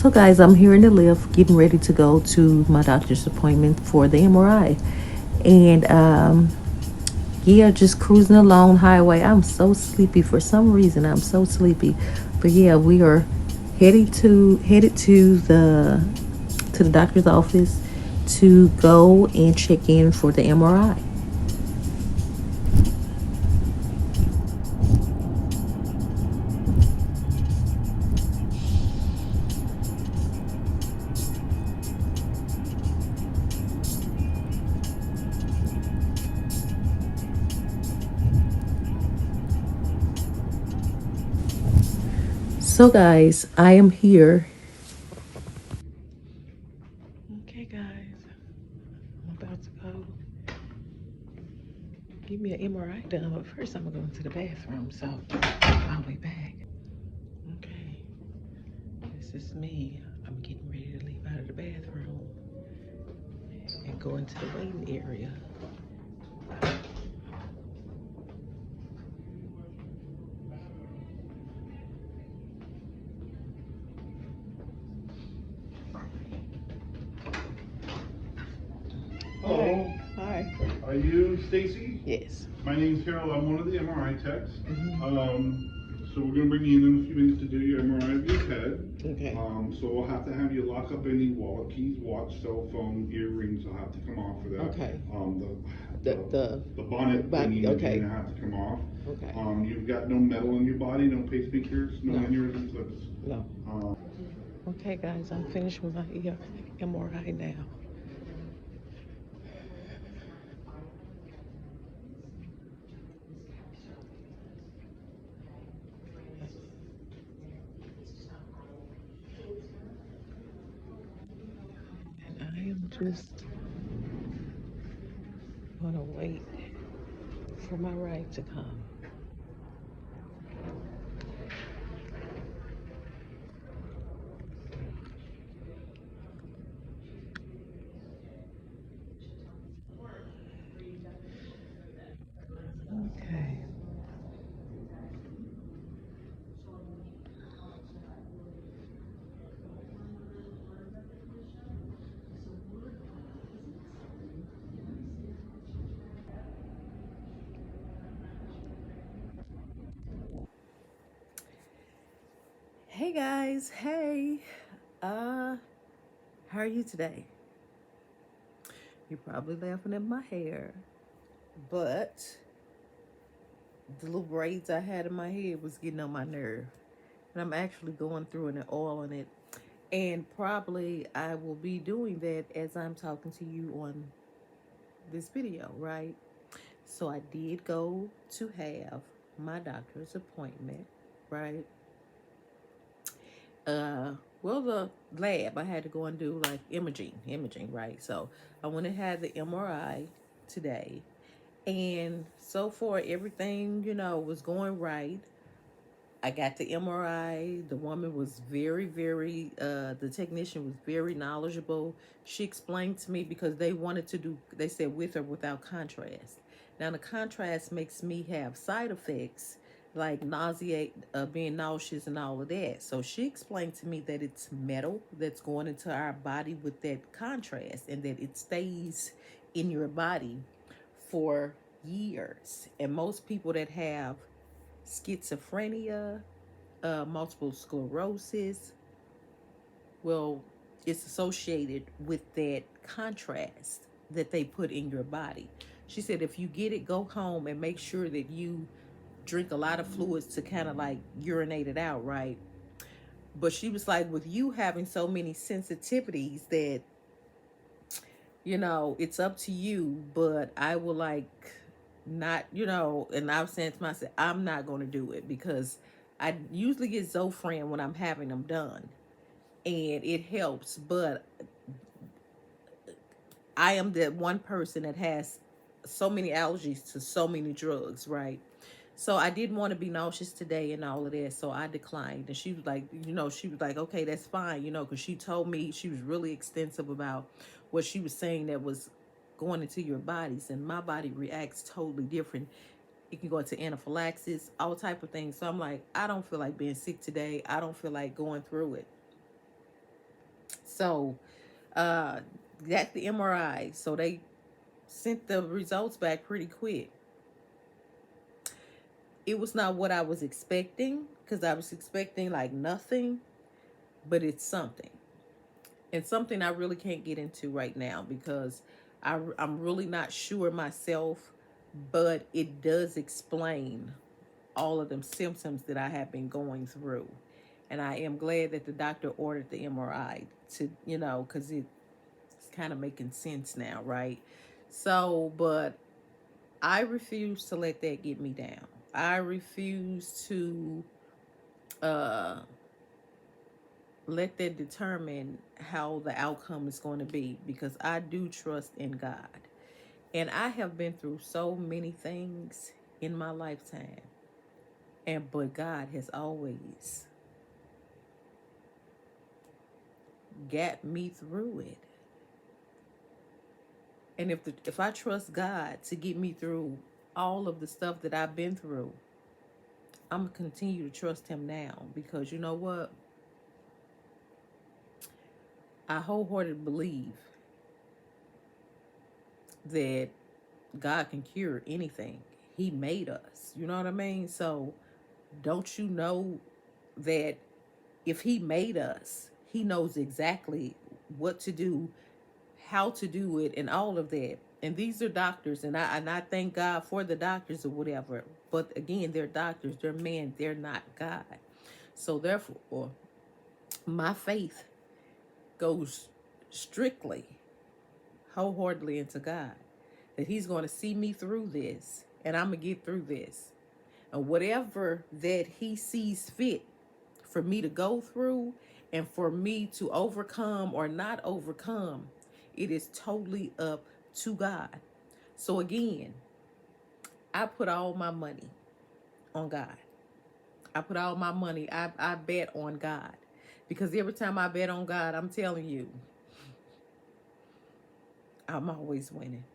So, guys, I'm here in the lift getting ready to go to my doctor's appointment for the MRI. And yeah, just cruising along highway. I'm so sleepy for some reason. I'm so sleepy. But yeah, we are headed to the doctor's office to go and check in for the MRI. So, guys, I am here. Okay, guys, I'm about to go give me an MRI done, but first I'm gonna go into the bathroom. So I'll be back. Okay, this is me. I'm getting ready to leave out of the bathroom and go into the waiting area. Hello. Hi. Are you Stacy? Yes. My name's Harold. I'm one of the MRI techs. Hmm. So we're gonna bring you in a few minutes to do your MRI of your head. Okay. So we'll have to have you lock up any wallet, keys, watch, cell phone, earrings. Will have to come off for that. Okay. The The the bonnet thingy is okay. gonna have to come off. Okay. You've got no metal in your body, no pacemakers, no No. aneurysm clips. No. Um, Okay, guys, I'm finished with my MRI now. And I am just gonna wait for my ride to come. Okay. Hey guys, hey. Uh, how are you today? You're probably laughing at my hair, but the little braids I had in my head was getting on my nerve. And I'm actually going through and oiling it. And probably I will be doing that as I'm talking to you on this video, right? So I did go to have my doctor's appointment, right? Uh, well, the lab I had to go and do like imaging, right? So I went and had the MRI today, and so far everything was going right. I got the MRI. The woman was the technician was very knowledgeable. She explained to me because they wanted to do, they said with or without contrast. Now, the contrast makes me have side effects like being nauseous and all of that. So she explained to me that it's metal that's going into our body with that contrast and that it stays in your body for years. And most people that have schizophrenia, multiple sclerosis, well, it's associated with that contrast that they put in your body. She said if you get it, go home and make sure that you drink a lot of fluids to kind of like urinate it out, right? But she was like, with you having so many sensitivities that, it's up to you, but I will like not, and I was saying to myself, I'm not going to do it because I usually get Zofran when I'm having them done and it helps, but I am that one person that has so many allergies to so many drugs, right? So I didn't want to be nauseous today and all of that, so I declined. And she was like, she was like, okay, that's fine, because she told me she was really extensive about what she was saying that was going into your bodies, and my body reacts totally different. It can go into anaphylaxis, all type of things. So I'm like, I don't feel like being sick today. I don't feel like going through it. So uh, that's the MRI. So they sent the results back pretty quick. It was not what I was expecting because I was expecting like nothing, but it's something. And something I really can't get into right now because I'm really not sure myself, but it does explain all of them symptoms that I have been going through. And I am glad that the doctor ordered the MRI to, because it's kind of making sense now, right? So, but I refuse to let that get me down. I refuse to uh, let that determine how the outcome is going to be because I do trust in God. And I have been through so many things in my lifetime. But God has always got me through it. And if I trust God to get me through all of the stuff that I've been through, I'm gonna continue to trust him now because you know what? I wholeheartedly believe that God can cure anything. He made us. You know what I mean? So don't you know that if he made us, he knows exactly what to do, how to do it, and all of that. And these are doctors, and I thank God for the doctors or whatever. But again, they're doctors, they're men, they're not God. So therefore, my faith goes strictly, wholeheartedly into God. That he's going to see me through this, and I'm going to get through this. And whatever that he sees fit for me to go through and for me to overcome or not overcome, it is totally up to God. So again, I put all my money on God. I put all my money, I bet on God. Because every time I bet on God, I'm telling you, I'm always winning.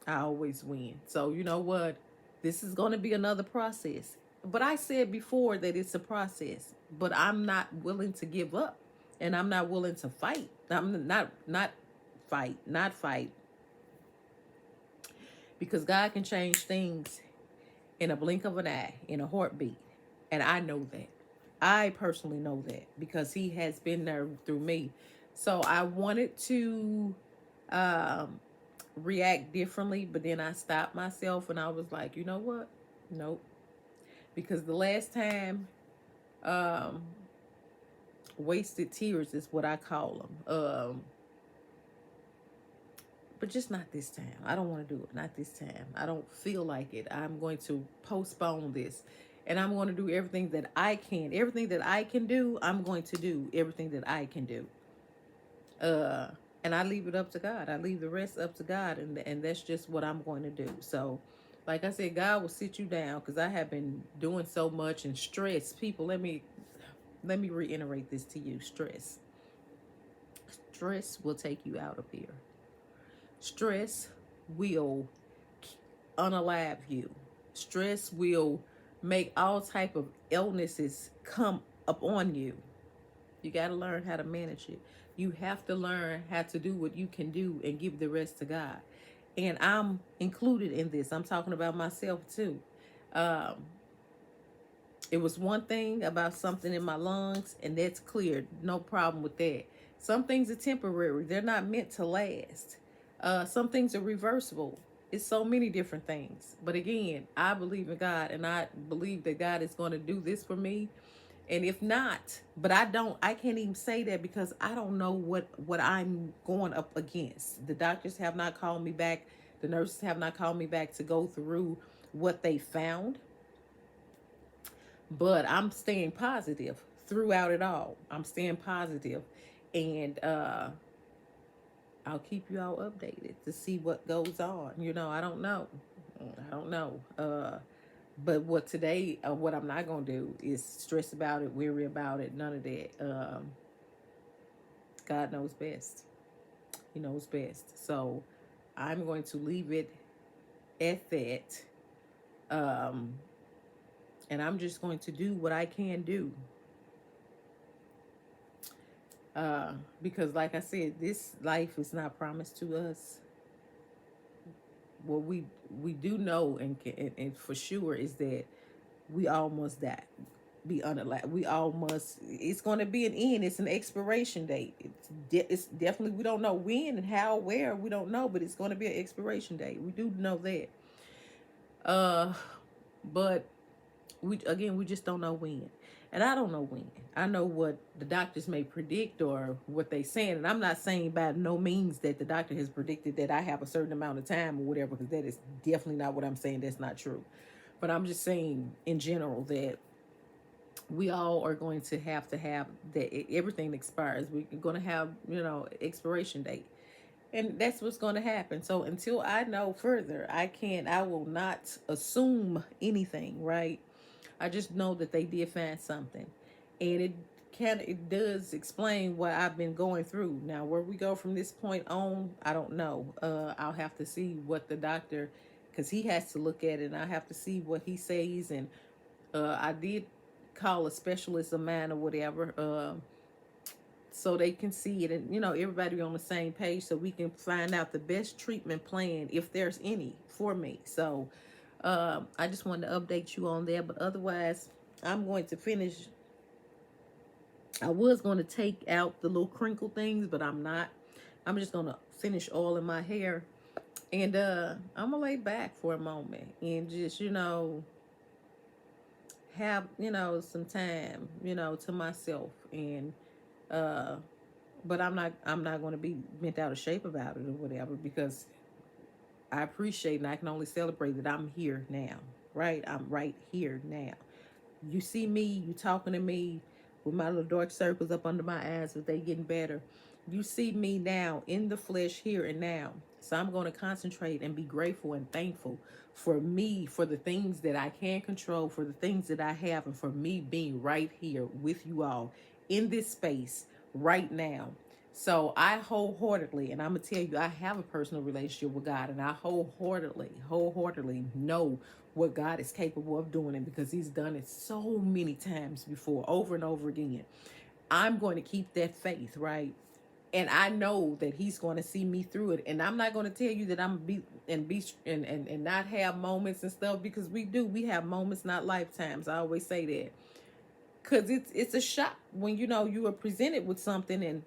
I always win. So you know what? This is going to be another process. But I said before that it's a process. But I'm not willing to give up, and I'm not willing to fight. I'm not fight, because God can change things in a blink of an eye, in a heartbeat, and I know that. I personally know that because He has been there through me. So I wanted to um, react differently, but then I stopped myself and I was like, you know what? Nope. Because the last time, um, wasted tears is what I call them. But just not this time. I don't want to do it. Not this time. I don't feel like it. I'm going to postpone this. And I'm going to do everything that I can. Everything that I can do, I'm going to do everything that I can do. Uh, and I leave it up to God. I leave the rest up to God, and that's just what I'm going to do. So, like I said, God will sit you down because I have been doing so much and stress. People, let me reiterate this to you. Stress will take you out of here. Stress will unalive you. Stress will make all type of illnesses come up on you. You got to learn how to manage it. You have to learn how to do what you can do and give the rest to God. And I'm included in this. I'm talking about myself too. Um, it was one thing about something in my lungs, and that's cleared. No problem with that. Some things are temporary. They're not meant to last. Some things are reversible. It's so many different things. But again, I believe in God, and I believe that God is going to do this for me. And if not, but I can't even say that because I don't know what I'm going up against. The doctors have not called me back. The nurses have not called me back to go through what they found. But I'm staying positive throughout it all. I'm staying positive, and I'll keep you all updated to see what goes on. I don't know. I don't know. But what I'm not gonna do is stress about it, worry about it, none of that. God knows best. He knows best. So I'm going to leave it at that. Um, and I'm just going to do what I can do. Because like I said, this life is not promised to us. What we do know and for sure is that we all must die, be unalive. We all must. It's going to be an end. It's an expiration date. It's definitely, we don't know when and how, where, we don't know, but it's going to be an expiration date. We do know that. Uh, but we just don't know when, and I don't know when. I know what the doctors may predict or what they saying, and I'm not saying by no means that the doctor has predicted that I have a certain amount of time or whatever, because that is definitely not what I'm saying. That's not true. But I'm just saying in general that we all are going to have that everything expires. We're going to have, expiration date. And that's what's going to happen. So until I know further, I will not assume anything, right? I just know that they did find something. And it does explain what I've been going through. Now, where we go from this point on, I don't know. I'll have to see what the doctor, because he has to look at it, and I have to see what he says. And I did call a specialist of mine or whatever, so they can see it, and everybody on the same page, so we can find out the best treatment plan, if there's any, for me. So I just wanted to update you on there, but otherwise I'm going to finish. I was going to take out the little crinkle things, but I'm not. I'm just going to finish oiling my hair, and I'm gonna lay back for a moment and just have some time to myself. And uh but I'm not going to be bent out of shape about it or whatever, because I appreciate and I can only celebrate that I'm here now, right? I'm right here now. You see me, you talking to me with my little dark circles up under my eyes, but they getting better. You see me now in the flesh, here and now. So I'm going to concentrate and be grateful and thankful for me, for the things that I can control, for the things that I have, and for me being right here with you all in this space right now. So I wholeheartedly, and I'm gonna tell you, I have a personal relationship with God, and I wholeheartedly know what God is capable of doing, and because He's done it so many times before, over and over again. I'm going to keep that faith, right? And I know that He's going to see me through it. And I'm not going to tell you that I'm and not have moments and stuff, because we have moments, not lifetimes. I always say that, because it's a shock when you are presented with something. And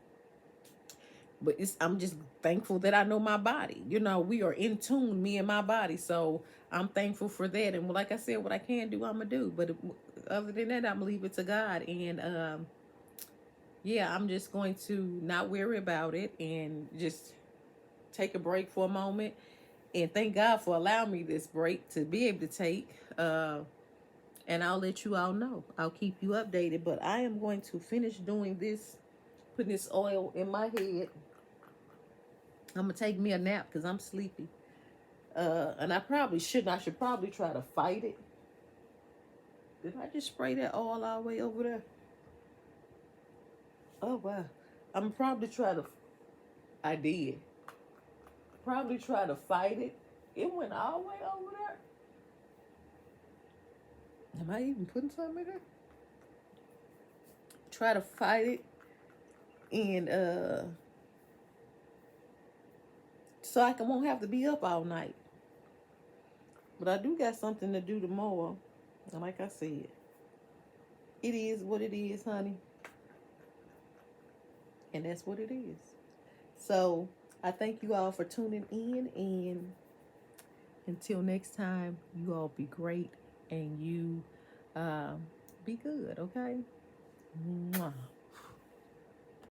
but I'm just thankful that I know my body. We are in tune, me and my body. So I'm thankful for that. And like I said, what I can do, I'm gonna do. But other than that, I'm gonna leave it to God. And yeah, I'm just going to not worry about it and just take a break for a moment. And thank God for allowing me this break to be able to take. And I'll let you all know. I'll keep you updated. But I am going to finish doing this, putting this oil in my head. I'm gonna take me a nap because I'm sleepy. And I probably shouldn't. I should probably try to fight it. Did I just spray that oil all the way over there? Oh wow. I'm probably try to. I did. Probably try to fight it. It went all the way over there. Am I even putting something in there? Try to fight it, and so won't have to be up all night. But I do got something to do tomorrow. And like I said, it is what it is, honey. And that's what it is. So I thank you all for tuning in. And until next time, you all be great and you be good, okay? Mwah.